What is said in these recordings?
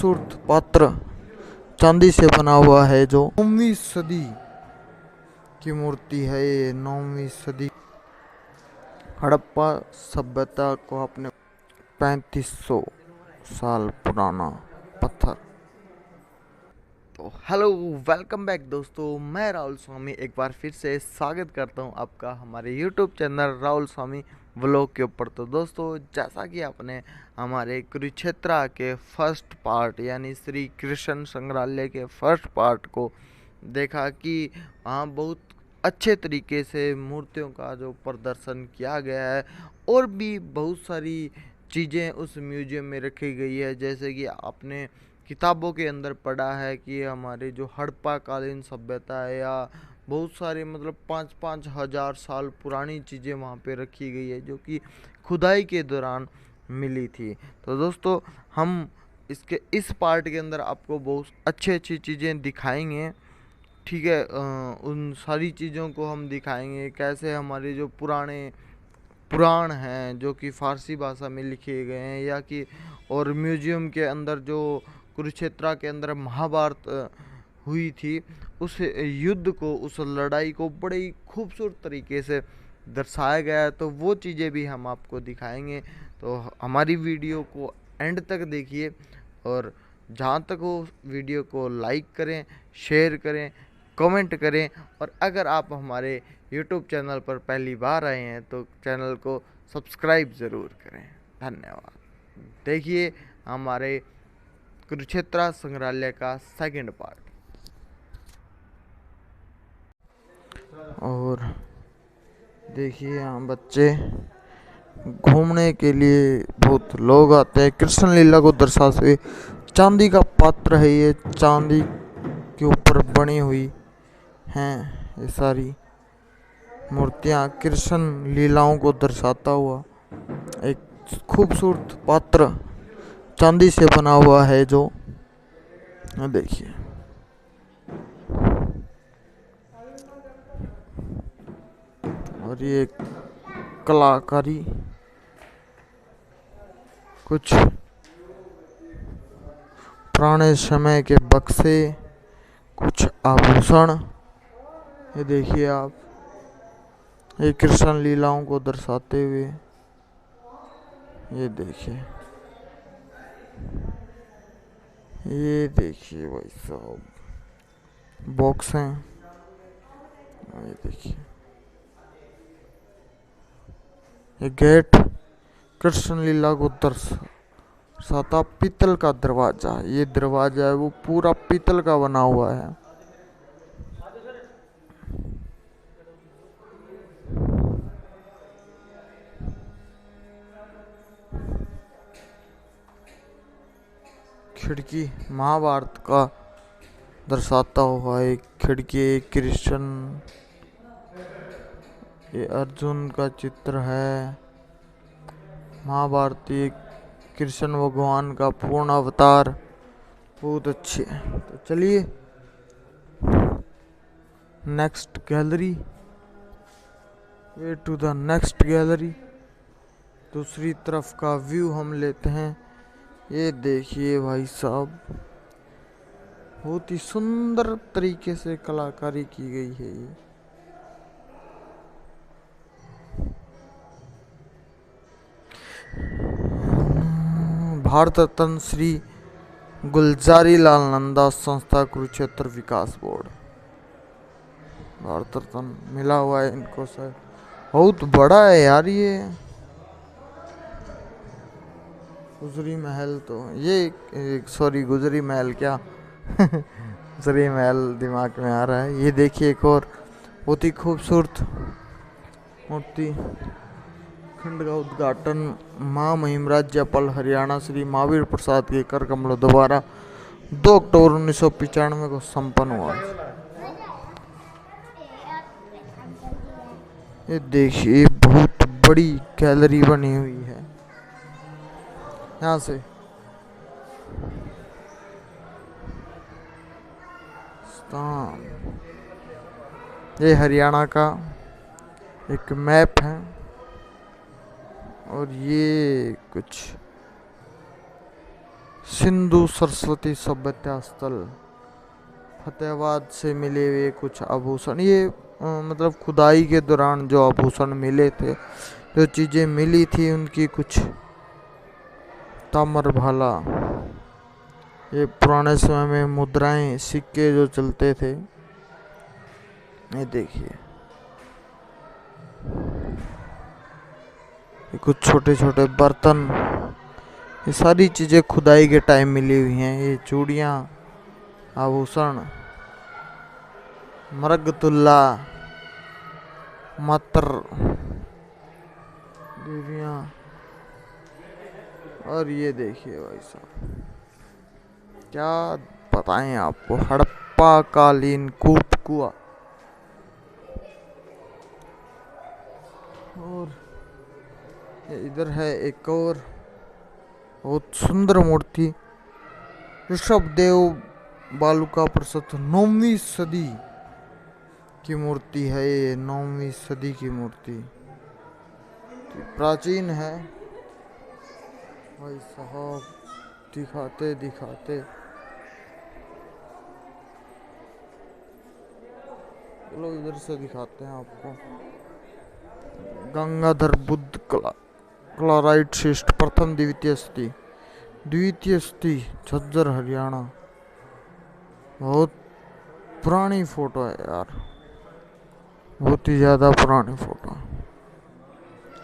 खूबसूरत पात्र चांदी से बना हुआ है, जो 9वीं सदी की मूर्ति है। ये 9वीं सदी हड़प्पा सभ्यता को अपने 3500 साल पुराना पत्थर। तो हेलो, वेलकम बैक दोस्तों, मैं राहुल स्वामी एक बार फिर से स्वागत करता हूं आपका हमारे यूट्यूब चैनल राहुल स्वामी व्लॉग के ऊपर। तो दोस्तों, जैसा कि आपने हमारे कुरुक्षेत्र के फर्स्ट पार्ट यानी श्री कृष्ण संग्रहालय के फर्स्ट पार्ट को देखा कि वहाँ बहुत अच्छे तरीके से मूर्तियों का जो प्रदर्शन किया गया है और भी बहुत सारी चीज़ें उस म्यूजियम में रखी गई है। जैसे कि आपने किताबों के अंदर पढ़ा है कि हमारे जो हड़प्पा कालीन सभ्यता है या बहुत सारे मतलब 5-5 हजार साल पुरानी चीज़ें वहाँ पे रखी गई है, जो कि खुदाई के दौरान मिली थी। तो दोस्तों, हम इसके इस पार्ट के अंदर आपको बहुत अच्छी चीज़ें दिखाएंगे। ठीक है, उन सारी चीज़ों को हम दिखाएंगे कैसे हमारे जो पुराने पुराण हैं जो कि फारसी भाषा में लिखे गए हैं, या कि और म्यूजियम के अंदर जो कुरुक्षेत्र के अंदर महाभारत हुई थी, उस युद्ध को, उस लड़ाई को बड़े ही खूबसूरत तरीके से दर्शाया गया है। तो वो चीज़ें भी हम आपको दिखाएंगे। तो हमारी वीडियो को एंड तक देखिए और जहाँ तक हो वीडियो को लाइक करें, शेयर करें, कमेंट करें। और अगर आप हमारे YouTube चैनल पर पहली बार आए हैं तो चैनल को सब्सक्राइब ज़रूर करें। धन्यवाद। देखिए हमारे कुरुक्षेत्र संग्रहालय का सेकंड पार्ट। और देखिए यहाँ बच्चे घूमने के लिए बहुत लोग आते हैं। कृष्ण लीला को दर्शाते हुए चांदी का पात्र है, ये चांदी के ऊपर बनी हुई हैं ये सारी मूर्तियाँ। कृष्ण लीलाओं को दर्शाता हुआ एक खूबसूरत पात्र चांदी से बना हुआ है, जो देखिए और ये कलाकारी कुछ पुराने समय के बक्से, कुछ आभूषण, ये देखिए आप, ये कृष्ण लीलाओं को दर्शाते हुए, ये देखिए, ये देखिए भाई साहब बॉक्स हैं, ये देखिए, ये गेट कृष्ण लीला को दर्शाता। पीतल का दरवाजा, ये दरवाजा है वो पूरा पीतल का बना हुआ है। खिड़की महाभारत का दर्शाता हुआ एक खिड़की, कृष्ण, ये अर्जुन का चित्र है। महाभारती कृष्ण भगवान का पूर्ण अवतार, बहुत अच्छे। तो चलिए next gallery, way to the next gallery. दूसरी तरफ का व्यू हम लेते हैं। ये देखिए भाई साहब, बहुत ही सुंदर तरीके से कलाकारी की गई है। ये भारत रत्न श्री गुलजारी लाल नंदा संस्था कुरुक्षेत्र विकास बोर्ड, भारत रत्न मिला हुआ है इनको सर। बहुत बड़ा है यार ये। गुजरी महल, तो ये सॉरी गुजरी महल क्या गुजरी महल दिमाग में आ रहा है। ये देखिए एक और बहुत ही खूबसूरत मूर्ति, खंड का उद्घाटन मां महिम राज्यपाल हरियाणा श्री महावीर प्रसाद के कर कमलों द्वारा 2 अक्टूबर 1995 को संपन्न हुआ। ये देखिए बहुत बड़ी गैलरी बनी हुई है। यहाँ से ये हरियाणा का एक मैप है और ये कुछ सिंधु सरस्वती सभ्यता स्थल फतेहाबाद से मिले हुए कुछ आभूषण। ये मतलब खुदाई के दौरान जो आभूषण मिले थे, जो चीजें मिली थी उनकी कुछ ताम्र भाला। ये पुराने समय में मुद्राएं सिक्के जो चलते थे, ये देखिए। ये कुछ छोटे छोटे बर्तन, ये सारी चीजें खुदाई के टाइम मिली हुई हैं। ये चूड़ियाँ, आभूषण, मरगतुल्ला, मत्र, देवियाँ। और ये देखिए भाई साहब, क्या बताएं आपको, हड़प्पा कालीन कूप कुआ। और इधर है एक और बहुत सुंदर मूर्ति, ऋषभदेव बालुका प्रसाद, 9वीं सदी की मूर्ति है ये, 9वीं सदी की मूर्ति, प्राचीन है भाई साहब। दिखाते दिखाते चलो इधर से दिखाते हैं आपको। गंगाधर बुद्ध क्लोराइट शिष्ट, प्रथम द्वितीय स्थिति झज्जर हरियाणा। बहुत पुरानी फोटो है यार, बहुत ही ज्यादा पुरानी फोटो,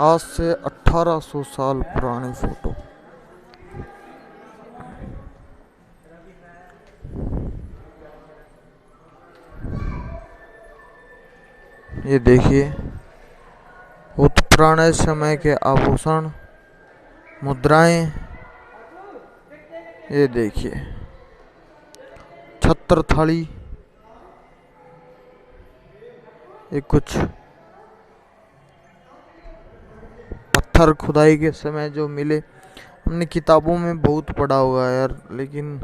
आज से 1800 साल पुरानी फोटो। ये देखिए, बहुत पुराने समय के आभूषण, मुद्राएं। ये देखिए, छत्र थाली, ये कुछ पत्थर खुदाई के समय जो मिले। हमने किताबों में बहुत पढ़ा हुआ है यार, लेकिन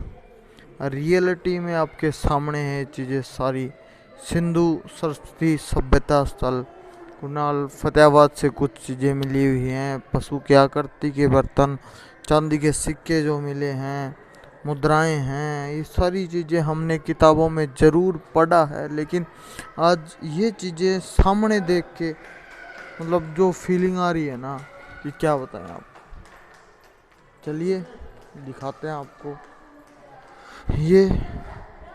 रियलिटी में आपके सामने है चीज़ें सारी। सिंधु सरस्वती सभ्यता स्थल कुणाल फतेहाबाद से कुछ चीज़ें मिली हुई हैं, पशु की आकृति के बर्तन, चांदी के सिक्के जो मिले हैं, मुद्राएं हैं। ये सारी चीज़ें हमने किताबों में ज़रूर पढ़ा है, लेकिन आज ये चीज़ें सामने देख के मतलब जो फीलिंग आ रही है ना, कि क्या बताएं आप। चलिए दिखाते हैं आपको। ये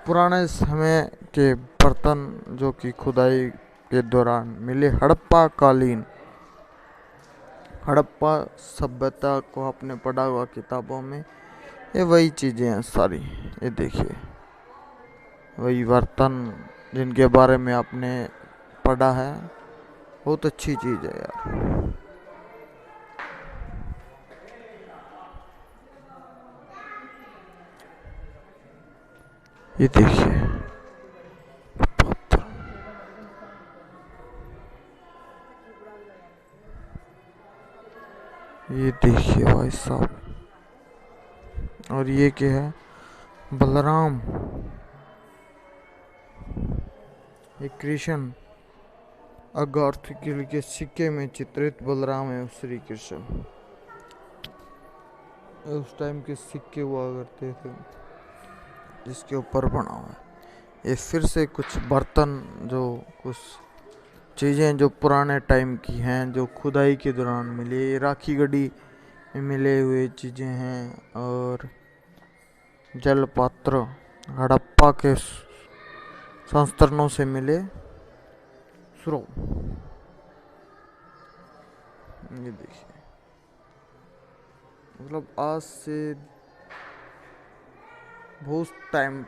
पुराने समय के बर्तन जो कि खुदाई के दौरान मिले, हड़प्पा सभ्यता को आपने पढ़ा हुआ किताबों में, ये वही चीज़ें हैं सारी। ये देखिए, वही बर्तन जिनके बारे में आपने पढ़ा है। बहुत अच्छी चीज़ है यार। ये देखिए, ये देखिए भाई साहब। और ये क्या है, बलराम, ये कृष्ण अगार्थ के सिक्के में चित्रित बलराम है श्री कृष्ण। उस टाइम के सिक्के हुआ करते थे जिसके ऊपर बना हुआ है। ये फिर से कुछ बर्तन, जो कुछ चीज़ें जो पुराने टाइम की हैं, जो खुदाई के दौरान मिली, राखी गढ़ी में मिले हुए चीज़ें हैं। और जल पात्र हड़प्पा के संस्करणों से मिले स्रोत। ये देखिए, मतलब आज से बहुत टाइम,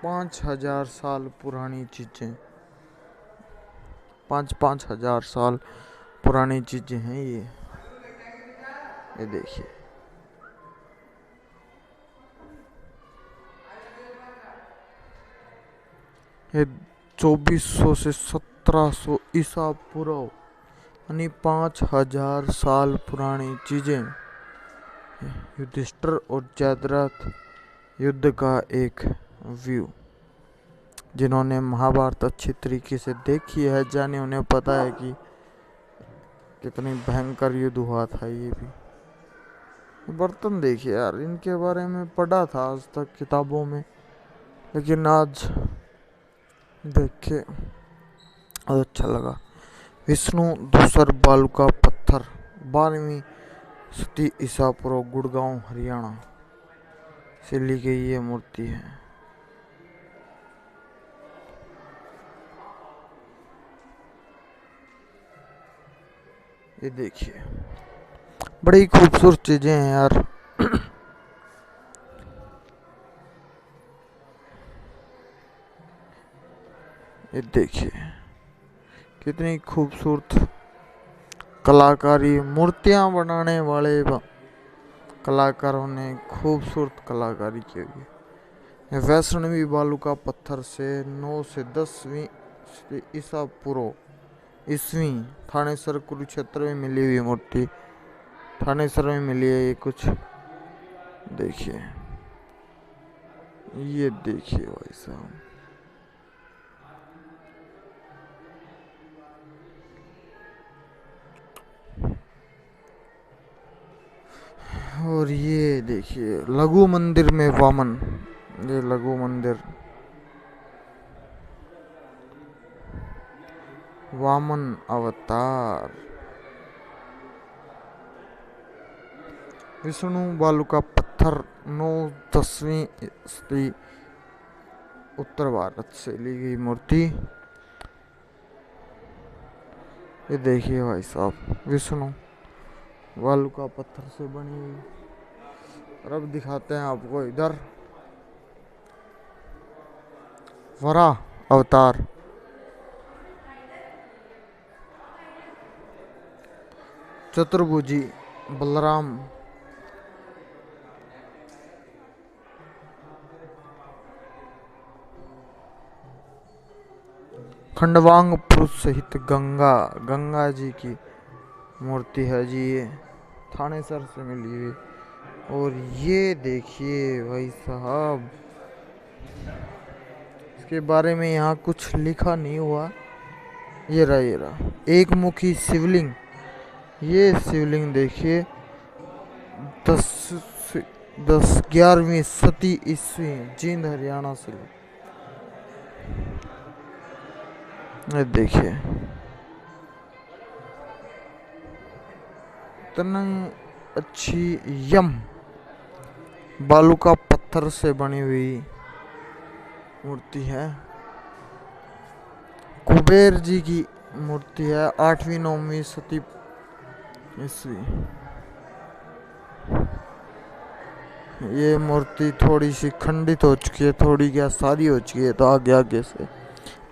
5000 साल पुरानी चीज़ें, 5,000 साल पुरानी चीज़ें हैं ये देखिए। ये 2400 से 1700 ईसा पूर्व, यानी 5000 साल पुरानी चीज़ें। युधिष्ठिर और जयद्रथ युद्ध का एक व्यू। जिन्होंने महाभारत अच्छी तरीके से देखी है, जाने उन्हें पता है कि कितनी भयंकर युद्ध हुआ था ये भी। बर्तन देखिए यार, इनके बारे में पढ़ा था आज तक किताबों में, लेकिन आज देख के अच्छा लगा। विष्णु दूसर बालू का पत्थर, 12वीं सदी ईसा पूर्व, गुड़गांव हरियाणा से ली गई ये मूर्ति है। ये देखिए, बड़ी खूबसूरत चीजें हैं यार। ये देखिए कितनी खूबसूरत कलाकारी, मूर्तियां बनाने वाले कलाकारों ने खूबसूरत कलाकारी की हुई है। वैष्णवी बालू का पत्थर से 9 से 10वीं ईसा पूर्व ईस्वी थानेसर कुरुक्षेत्र में मिली हुई मूर्ति, थानेसर में मिली है ये कुछ। देखिए, ये देखिए भाई साहब, और ये देखिए लघु मंदिर में वामन, ये लघु मंदिर वामन अवतार। विष्णु बालू का पत्थर 9-10वीं सदी उत्तर भारत से ली गई मूर्ति। ये देखिए भाई साहब, विष्णु बालू का पत्थर से बनी हुई। और अब दिखाते हैं आपको इधर वराह अवतार, चतुर्भुजी बलराम, खंडवांग पुरुष सहित गंगा जी की मूर्ति है जी, ये थानेसर से मिली हुई। और ये देखिए भाई साहब, इसके बारे में यहाँ कुछ लिखा नहीं हुआ। ये रहा एक मुखी शिवलिंग। ये शिवलिंग देखिए 11वीं सदी ईस्वी, जींद हरियाणा से। ये देखिए इतना अच्छी यम बालू का पत्थर से बनी हुई मूर्ति है। कुबेर जी की मूर्ति है, 8वीं-9वीं सदी ईस्वी। ये मूर्ति थोड़ी सी खंडित हो चुकी है, थोड़ी क्या सारी हो चुकी है तो आगे से,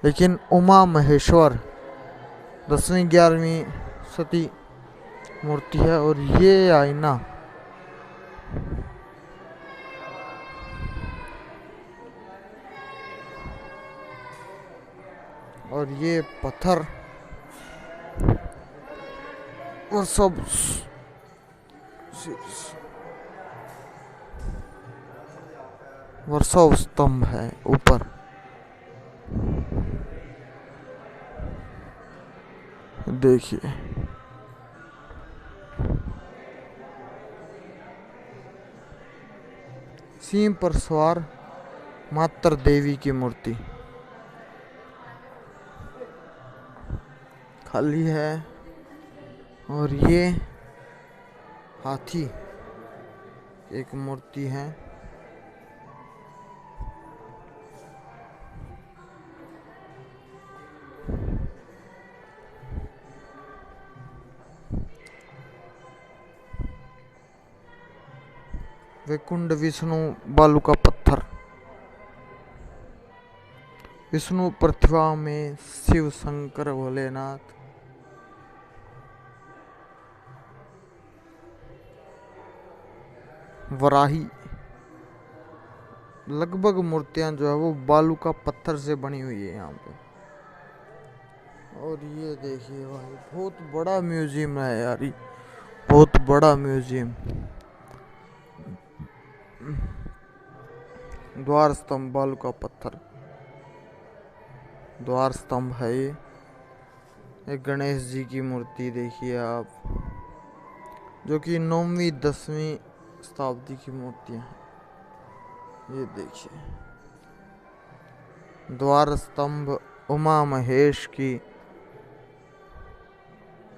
लेकिन उमा महेश्वर 10वीं-11वीं सदी मूर्ति है। और ये आईना, और ये पत्थर और सब वर्षा स्तंभ है ऊपर। देखिए सिंह पर सवार मातर देवी की मूर्ति खाली है। और ये हाथी एक मूर्ति है। वैकुंठ विष्णु बालू का पत्थर, विष्णु प्रतिभा में शिव शंकर भोलेनाथ। वराही, लगभग मूर्तियां जो है वो बालू का पत्थर से बनी हुई है यहाँ पे। और ये देखिए भाई, बहुत बड़ा म्यूजियम है यार, बहुत बड़ा म्यूजियम। द्वार स्तंभ बालू का पत्थर, द्वार स्तंभ है ये। एक गणेश जी की मूर्ति देखिए आप, जो कि 9वीं 10वीं शताब्दी की मूर्तियां हैं। ये देखिए, द्वार स्तंभ उमा महेश की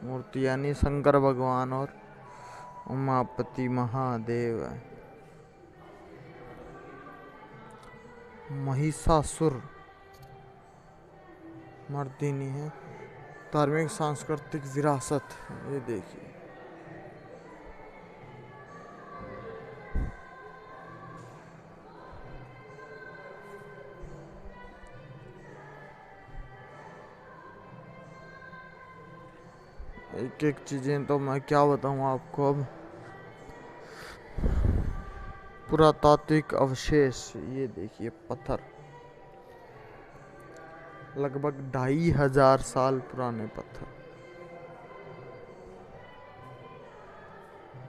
मूर्ति, यानी शंकर भगवान और उमापति महादेव। महिषासुर मर्दिनी है, धार्मिक सांस्कृतिक विरासत। ये देखिए, एक एक चीजें तो मैं क्या बताऊं आपको। अब पुरातात्विक अवशेष, ये देखिए पत्थर, लगभग 2500 साल पुराने पत्थर।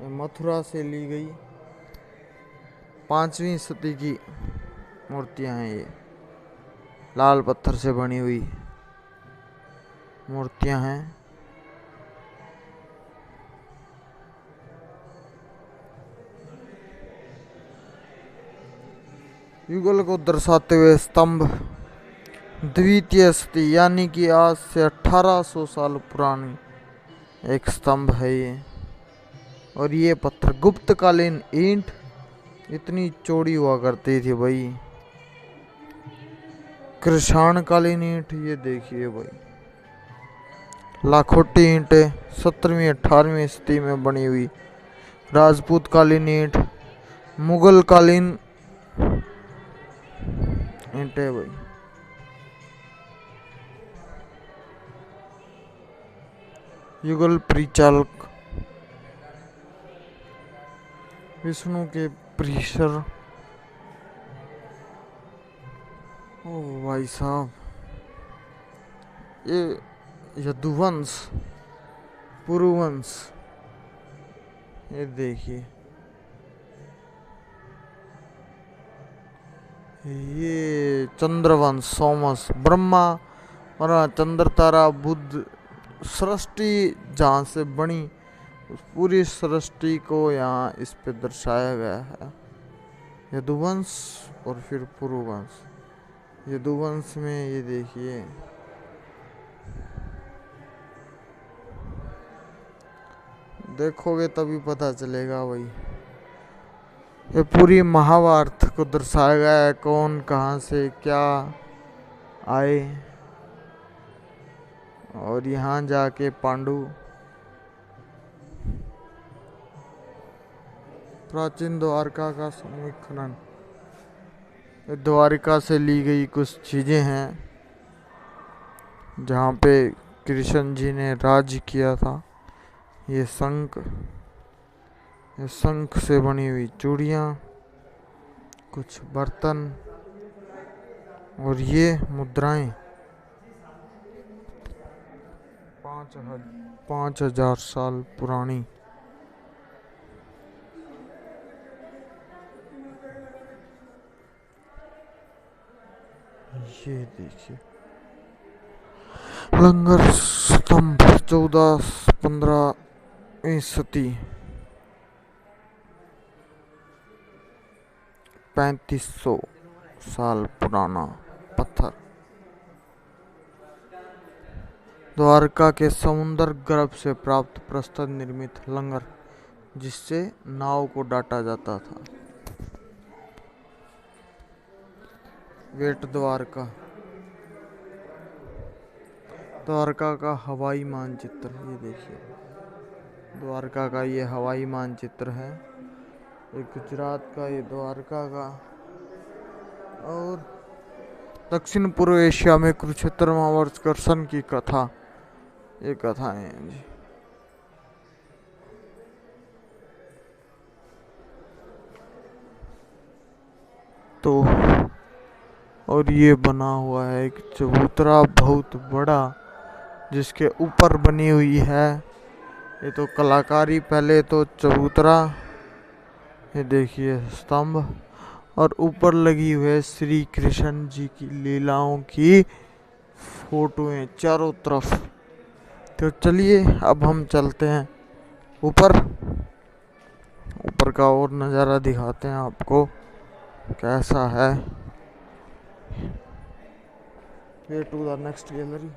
ये मथुरा से ली गई 5वीं सदी की मूर्तियां हैं। ये लाल पत्थर से बनी हुई मूर्तियां हैं। युगल को दर्शाते हुए स्तंभ, द्वितीय सदी यानी कि आज से 1800 साल पुरानी एक स्तंभ है ये। और ये पत्थर गुप्त कालीन ईंट इतनी चौड़ी हुआ करती थी भाई। कृषाण कालीन ईंट, ये देखिए भाई, लाखोटी ईंटें 17वीं 18वीं सदी में बनी हुई। राजपूत कालीन ईंट, मुगल कालीन ईंटें भाई। युगल परिचालक, विष्णु के परिसर। ओ भाई साहब, ये यदुवंश, पुरुवंश, ये देखिए, ये चंद्रवंश, सोमस, ब्रह्मा और चंद्र तारा बुध सृष्टि जहाँ से बनी उस पूरी सृष्टि को यहाँ इस पे दर्शाया गया है। यदुवंश और फिर पुरुवंश। यदुवंश में ये देखिए, देखोगे तभी पता चलेगा भाई। ये पूरी महाभारत को दर्शाया गया है, कौन कहाँ से क्या आए और यहाँ जाके पांडु। प्राचीन द्वारका का सामूहिक खनन, द्वारिका से ली गई कुछ चीजें हैं जहाँ पे कृष्ण जी ने राज्य किया था। ये शंख से बनी हुई चूड़ियाँ, कुछ बर्तन और ये मुद्राएं 5000 साल पुरानी। ये देखिए, लंगर स्तंभ 14-15वीं सदी, 3500 साल पुराना पत्थर। द्वारका के समुद्र गर्भ से प्राप्त प्रस्तर निर्मित लंगर, जिससे नाव को डाटा जाता था। वेट द्वारका, द्वारका का हवाई मानचित्र। ये देखिए, द्वारका का ये हवाई मानचित्र है। ये गुजरात का, ये द्वारका का। और दक्षिण पूर्व एशिया में कुरुक्षेत्र महावर्षकर्षण की कथा, ये कथाएं हैं जी। तो और ये बना हुआ है एक चबूतरा बहुत बड़ा, जिसके ऊपर बनी हुई है। ये तो कलाकारी, पहले तो चबूतरा, ये देखिए स्तंभ, और ऊपर लगी हुई है श्री कृष्ण जी की लीलाओं की फोटोएं चारों तरफ। तो चलिए अब हम चलते हैं ऊपर ऊपर का और नज़ारा दिखाते हैं आपको कैसा है। ये टू द नेक्स्ट गैलरी।